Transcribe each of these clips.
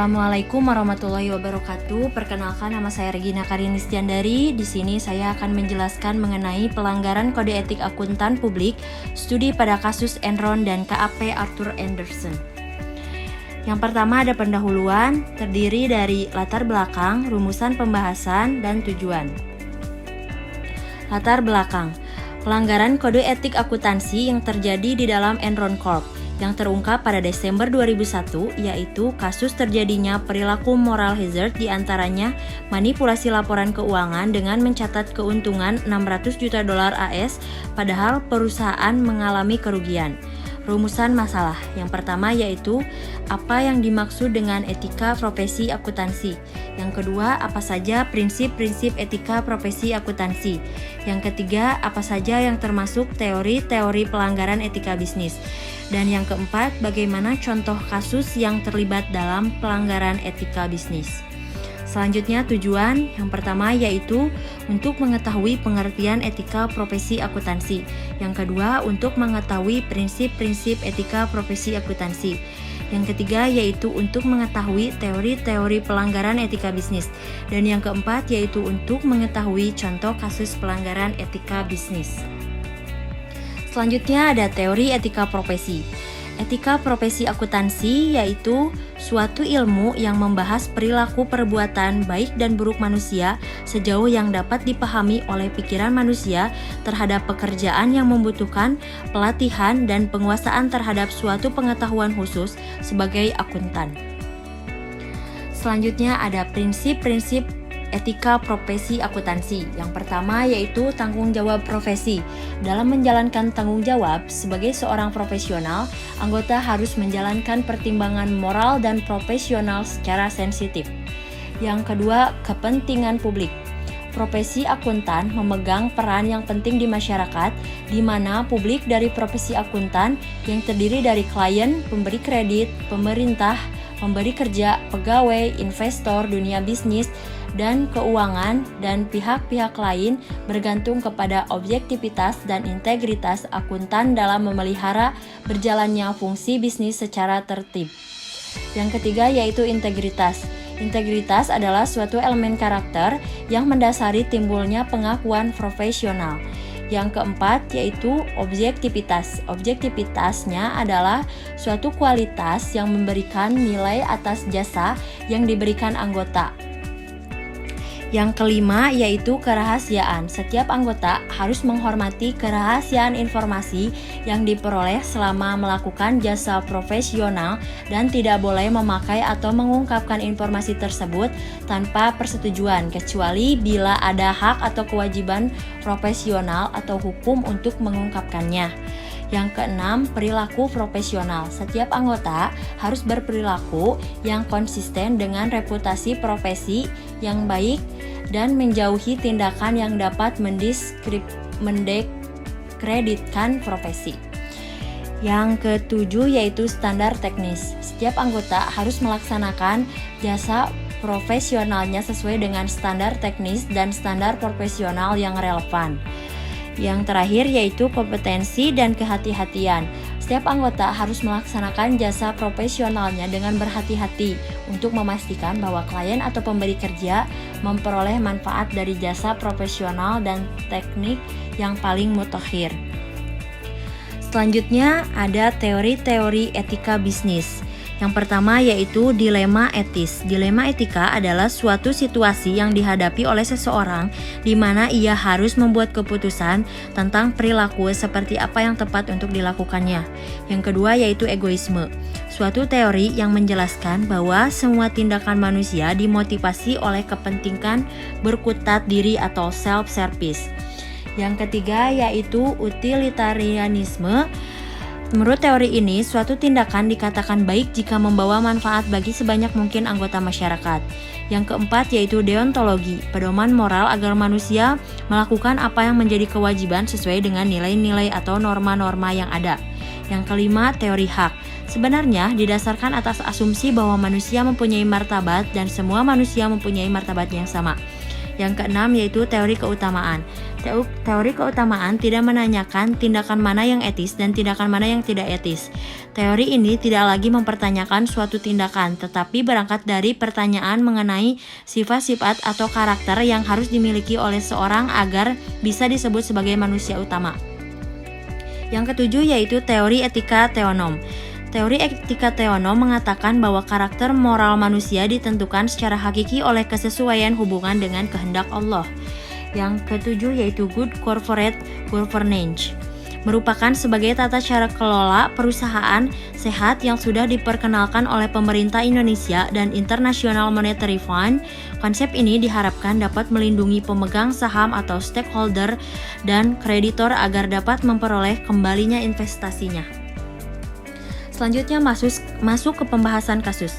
Assalamualaikum warahmatullahi wabarakatuh. Perkenalkan, nama saya Regina Karini Stiandari. Di sini saya akan menjelaskan mengenai pelanggaran kode etik akuntan publik, studi pada kasus Enron dan KAP Arthur Andersen. Yang pertama ada pendahuluan, terdiri dari latar belakang, rumusan pembahasan, dan tujuan. Latar belakang. Pelanggaran kode etik akuntansi yang terjadi di dalam Enron Corp yang terungkap pada Desember 2001, yaitu kasus terjadinya perilaku moral hazard, diantaranya manipulasi laporan keuangan dengan mencatat keuntungan 600 juta dolar AS padahal perusahaan mengalami kerugian. Rumusan masalah. Yang pertama yaitu apa yang dimaksud dengan etika profesi akuntansi. Yang kedua, apa saja prinsip-prinsip etika profesi akuntansi. Yang ketiga, apa saja yang termasuk teori-teori pelanggaran etika bisnis. Dan yang keempat, bagaimana contoh kasus yang terlibat dalam pelanggaran etika bisnis. Selanjutnya tujuan, yang pertama yaitu untuk mengetahui pengertian etika profesi akuntansi. Yang kedua, untuk mengetahui prinsip-prinsip etika profesi akuntansi. Yang ketiga yaitu untuk mengetahui teori-teori pelanggaran etika bisnis. Dan yang keempat yaitu untuk mengetahui contoh kasus pelanggaran etika bisnis. Selanjutnya ada teori etika profesi. Etika profesi akuntansi yaitu suatu ilmu yang membahas perilaku perbuatan baik dan buruk manusia sejauh yang dapat dipahami oleh pikiran manusia terhadap pekerjaan yang membutuhkan pelatihan dan penguasaan terhadap suatu pengetahuan khusus sebagai akuntan. Selanjutnya ada prinsip-prinsip etika profesi akuntansi. Yang pertama yaitu tanggung jawab profesi. Dalam menjalankan tanggung jawab sebagai seorang profesional, anggota harus menjalankan pertimbangan moral dan profesional secara sensitif. Yang kedua, kepentingan publik. Profesi akuntan memegang peran yang penting di masyarakat, di mana publik dari profesi akuntan yang terdiri dari klien, pemberi kredit, pemerintah, pemberi kerja, pegawai, investor, dunia bisnis, dan keuangan, dan pihak-pihak lain bergantung kepada objektivitas dan integritas akuntan dalam memelihara berjalannya fungsi bisnis secara tertib. Yang ketiga yaitu integritas. Integritas adalah suatu elemen karakter yang mendasari timbulnya pengakuan profesional. Yang keempat yaitu objektivitas. Objektivitasnya adalah suatu kualitas yang memberikan nilai atas jasa yang diberikan anggota. Yang kelima yaitu kerahasiaan. Setiap anggota harus menghormati kerahasiaan informasi yang diperoleh selama melakukan jasa profesional dan tidak boleh memakai atau mengungkapkan informasi tersebut tanpa persetujuan kecuali bila ada hak atau kewajiban profesional atau hukum untuk mengungkapkannya. Yang keenam, perilaku profesional. Setiap anggota harus berperilaku yang konsisten dengan reputasi profesi yang baik dan menjauhi tindakan yang dapat mendiskreditkan profesi. Yang ketujuh yaitu standar teknis. Setiap anggota harus melaksanakan jasa profesionalnya sesuai dengan standar teknis dan standar profesional yang relevan. Yang terakhir yaitu kompetensi dan kehati-hatian. Setiap anggota harus melaksanakan jasa profesionalnya dengan berhati-hati untuk memastikan bahwa klien atau pemberi kerja memperoleh manfaat dari jasa profesional dan teknik yang paling mutakhir. Selanjutnya ada teori-teori etika bisnis. Yang pertama yaitu dilema etis. Dilema etika adalah suatu situasi yang dihadapi oleh seseorang di mana ia harus membuat keputusan tentang perilaku seperti apa yang tepat untuk dilakukannya. Yang kedua yaitu egoisme. Suatu teori yang menjelaskan bahwa semua tindakan manusia dimotivasi oleh kepentingan berkutat diri atau self-service. Yang ketiga yaitu utilitarianisme. Menurut teori ini, suatu tindakan dikatakan baik jika membawa manfaat bagi sebanyak mungkin anggota masyarakat. Yang keempat yaitu deontologi, pedoman moral agar manusia melakukan apa yang menjadi kewajiban sesuai dengan nilai-nilai atau norma-norma yang ada. Yang kelima, teori hak. Sebenarnya didasarkan atas asumsi bahwa manusia mempunyai martabat dan semua manusia mempunyai martabat yang sama. Yang keenam yaitu teori keutamaan. Teori keutamaan tidak menanyakan tindakan mana yang etis dan tindakan mana yang tidak etis. Teori ini tidak lagi mempertanyakan suatu tindakan, tetapi berangkat dari pertanyaan mengenai sifat-sifat atau karakter yang harus dimiliki oleh seorang agar bisa disebut sebagai manusia utama. Yang ketujuh yaitu teori etika teonom. Teori etika teonom mengatakan bahwa karakter moral manusia ditentukan secara hakiki oleh kesesuaian hubungan dengan kehendak Allah. Yang ketujuh yaitu good corporate governance, merupakan sebagai tata cara kelola perusahaan sehat yang sudah diperkenalkan oleh pemerintah Indonesia dan International Monetary Fund. Konsep ini diharapkan dapat melindungi pemegang saham atau stakeholder dan kreditor agar dapat memperoleh kembalinya investasinya. Selanjutnya masuk ke pembahasan kasus.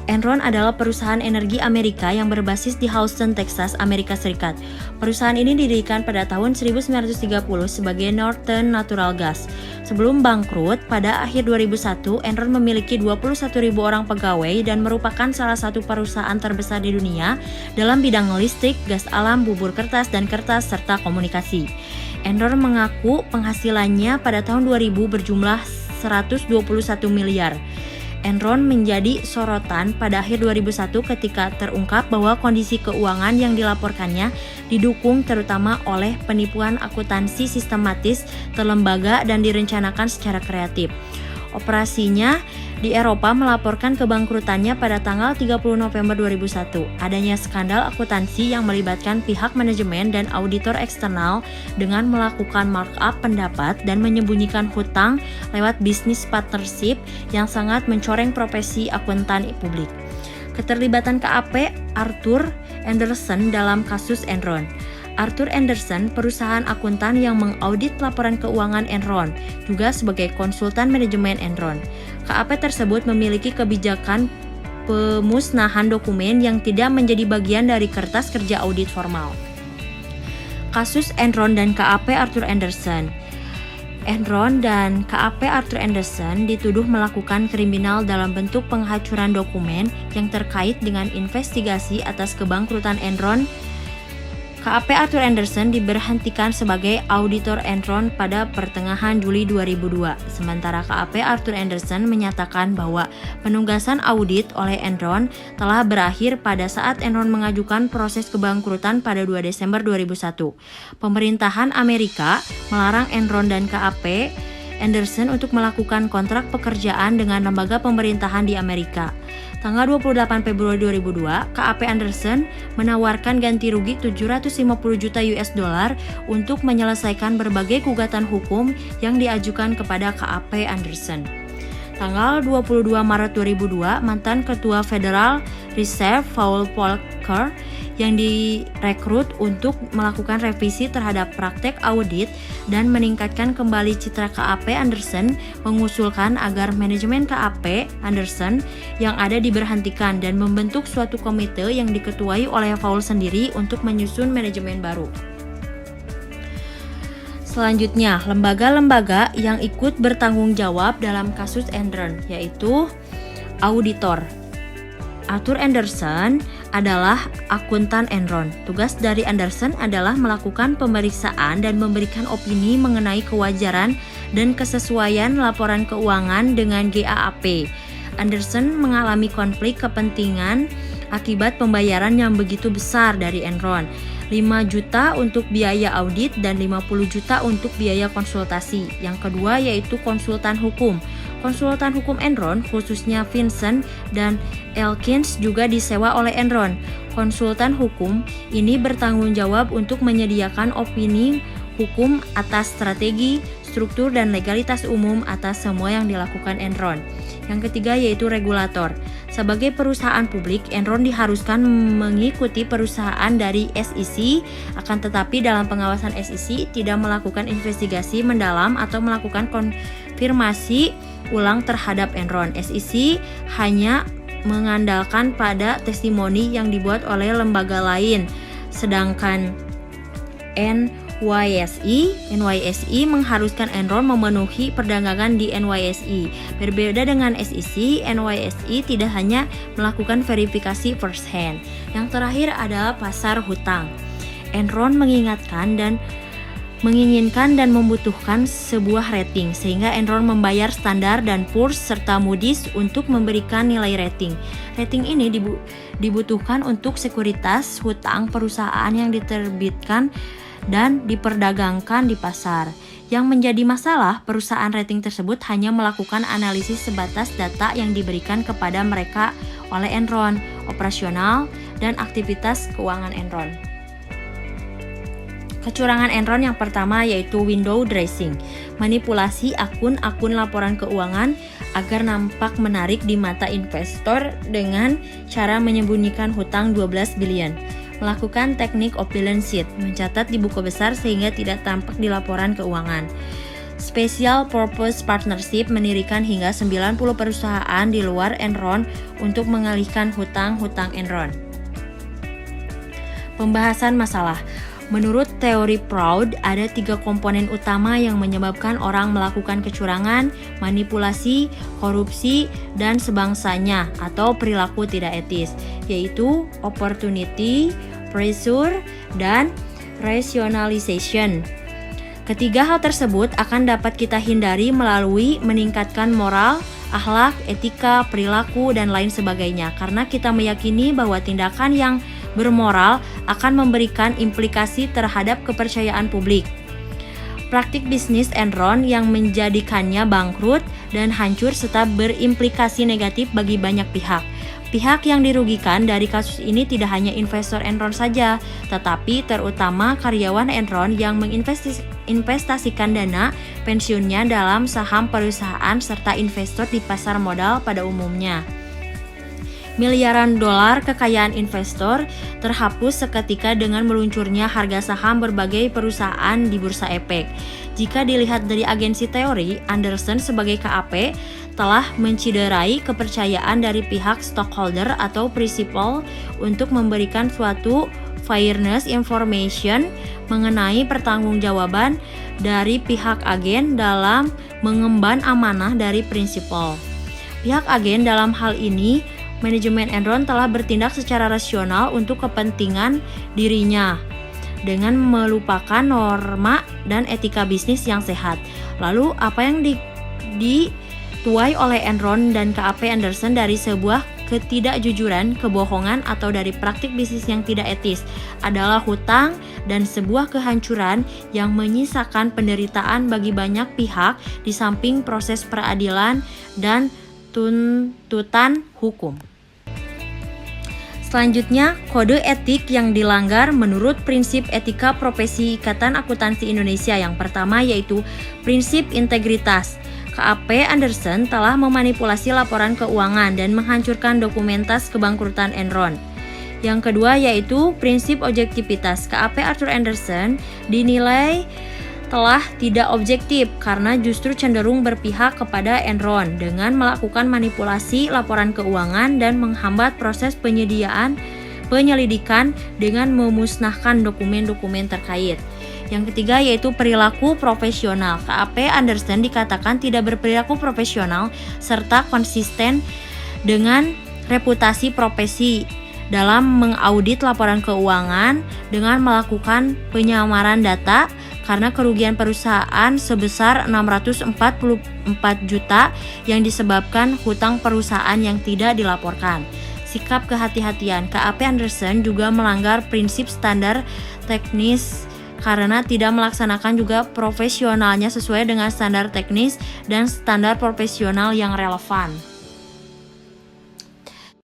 Enron adalah perusahaan energi Amerika yang berbasis di Houston, Texas, Amerika Serikat. Perusahaan ini didirikan pada tahun 1930 sebagai Northern Natural Gas. Sebelum bangkrut, pada akhir 2001, Enron memiliki 21.000 orang pegawai dan merupakan salah satu perusahaan terbesar di dunia dalam bidang listrik, gas alam, bubur kertas, dan kertas, serta komunikasi. Enron mengaku penghasilannya pada tahun 2000 berjumlah 121 miliar. Enron menjadi sorotan pada akhir 2001 ketika terungkap bahwa kondisi keuangan yang dilaporkannya didukung terutama oleh penipuan akuntansi sistematis, terlembaga, dan direncanakan secara kreatif. Operasinya di Eropa melaporkan kebangkrutannya pada tanggal 30 November 2001. Adanya skandal akuntansi yang melibatkan pihak manajemen dan auditor eksternal dengan melakukan markup pendapat dan menyembunyikan hutang lewat bisnis partnership yang sangat mencoreng profesi akuntan publik. Keterlibatan KAP Arthur Andersen dalam kasus Enron. Arthur Andersen, perusahaan akuntan yang mengaudit laporan keuangan Enron, juga sebagai konsultan manajemen Enron. KAP tersebut memiliki kebijakan pemusnahan dokumen yang tidak menjadi bagian dari kertas kerja audit formal. Kasus Enron dan KAP Arthur Andersen. Enron dan KAP Arthur Andersen dituduh melakukan kriminal dalam bentuk penghancuran dokumen yang terkait dengan investigasi atas kebangkrutan Enron. KAP Arthur Andersen diberhentikan sebagai auditor Enron pada pertengahan Juli 2002. Sementara KAP Arthur Andersen menyatakan bahwa penugasan audit oleh Enron telah berakhir pada saat Enron mengajukan proses kebangkrutan pada 2 Desember 2001. Pemerintahan Amerika melarang Enron dan KAP Andersen untuk melakukan kontrak pekerjaan dengan lembaga pemerintahan di Amerika. Tanggal 28 Februari 2002, KAP Andersen menawarkan ganti rugi 750 juta US dollar untuk menyelesaikan berbagai gugatan hukum yang diajukan kepada KAP Andersen. Tanggal 22 Maret 2002, mantan Ketua Federal Reserve Paul Volcker yang direkrut untuk melakukan revisi terhadap praktek audit dan meningkatkan kembali citra KAP Andersen mengusulkan agar manajemen KAP Andersen yang ada diberhentikan dan membentuk suatu komite yang diketuai oleh Paul sendiri untuk menyusun manajemen baru. Selanjutnya, lembaga-lembaga yang ikut bertanggung jawab dalam kasus Enron, yaitu auditor. Arthur Andersen adalah akuntan Enron. Tugas dari Andersen adalah melakukan pemeriksaan dan memberikan opini mengenai kewajaran dan kesesuaian laporan keuangan dengan GAAP. Andersen mengalami konflik kepentingan akibat pembayaran yang begitu besar dari Enron. 5 juta untuk biaya audit dan 50 juta untuk biaya konsultasi. Yang kedua yaitu konsultan hukum. Konsultan hukum Enron, khususnya Vincent dan Elkins, juga disewa oleh Enron. Konsultan hukum ini bertanggung jawab untuk menyediakan opini hukum atas strategi, struktur, dan legalitas umum atas semua yang dilakukan Enron. Yang ketiga yaitu regulator. Sebagai perusahaan publik, Enron diharuskan mengikuti perusahaan dari SEC, akan tetapi dalam pengawasan SEC tidak melakukan investigasi mendalam atau melakukan konfirmasi ulang terhadap Enron. SEC hanya mengandalkan pada testimoni yang dibuat oleh lembaga lain, sedangkan NYSE mengharuskan Enron memenuhi perdagangan di NYSE. Berbeda dengan SEC, NYSE tidak hanya melakukan verifikasi first hand. Yang terakhir adalah pasar hutang. Enron mengingatkan dan menginginkan dan membutuhkan sebuah rating, sehingga Enron membayar Standard & Poor's serta Moody's untuk memberikan nilai rating. Rating ini dibutuhkan untuk sekuritas hutang perusahaan yang diterbitkan dan diperdagangkan di pasar. Yang menjadi masalah, perusahaan rating tersebut hanya melakukan analisis sebatas data yang diberikan kepada mereka oleh Enron, operasional, dan aktivitas keuangan Enron. Kecurangan Enron yang pertama yaitu window dressing, manipulasi akun-akun laporan keuangan agar nampak menarik di mata investor dengan cara menyembunyikan hutang 12 billion. Melakukan teknik opulence sheet, mencatat di buku besar sehingga tidak tampak di laporan keuangan. Special Purpose Partnership mendirikan hingga 90 perusahaan di luar Enron untuk mengalihkan hutang-hutang Enron. Pembahasan masalah. Menurut teori Proud, ada 3 komponen utama yang menyebabkan orang melakukan kecurangan, manipulasi, korupsi, dan sebangsanya atau perilaku tidak etis, yaitu opportunity, pressure, dan rationalization. Ketiga hal tersebut akan dapat kita hindari melalui meningkatkan moral, akhlak, etika, perilaku, dan lain sebagainya, karena kita meyakini bahwa tindakan yang bermoral akan memberikan implikasi terhadap kepercayaan publik. Praktik bisnis Enron yang menjadikannya bangkrut dan hancur serta berimplikasi negatif bagi banyak pihak. Pihak yang dirugikan dari kasus ini tidak hanya investor Enron saja, tetapi terutama karyawan Enron yang menginvestasikan dana pensiunnya dalam saham perusahaan serta investor di pasar modal pada umumnya. Miliaran dolar kekayaan investor terhapus seketika dengan meluncurnya harga saham berbagai perusahaan di Bursa Efek. Jika dilihat dari agensi teori, Anderson sebagai KAP telah menciderai kepercayaan dari pihak stockholder atau prinsipal untuk memberikan suatu fairness information mengenai pertanggungjawaban dari pihak agen dalam mengemban amanah dari prinsipal. Pihak agen dalam hal ini, manajemen Enron telah bertindak secara rasional untuk kepentingan dirinya dengan melupakan norma dan etika bisnis yang sehat. Lalu apa yang dituai oleh Enron dan KAP Anderson dari sebuah ketidakjujuran, kebohongan, atau dari praktik bisnis yang tidak etis adalah hutang dan sebuah kehancuran yang menyisakan penderitaan bagi banyak pihak di samping proses peradilan dan tuntutan hukum. Selanjutnya, kode etik yang dilanggar menurut prinsip etika profesi Ikatan Akuntansi Indonesia. Yang pertama yaitu prinsip integritas. KAP Anderson telah memanipulasi laporan keuangan dan menghancurkan dokumentas kebangkrutan Enron. Yang kedua yaitu prinsip objektivitas. KAP Arthur Anderson dinilai telah tidak objektif karena justru cenderung berpihak kepada Enron dengan melakukan manipulasi laporan keuangan dan menghambat proses penyelidikan dengan memusnahkan dokumen-dokumen terkait. Yang ketiga yaitu perilaku profesional. KAP Anderson dikatakan tidak berperilaku profesional serta konsisten dengan reputasi profesi dalam mengaudit laporan keuangan dengan melakukan penyamaran data karena kerugian perusahaan sebesar 644 juta yang disebabkan hutang perusahaan yang tidak dilaporkan. Sikap kehati-hatian. KAP Anderson juga melanggar prinsip standar teknis karena tidak melaksanakan juga profesionalnya sesuai dengan standar teknis dan standar profesional yang relevan.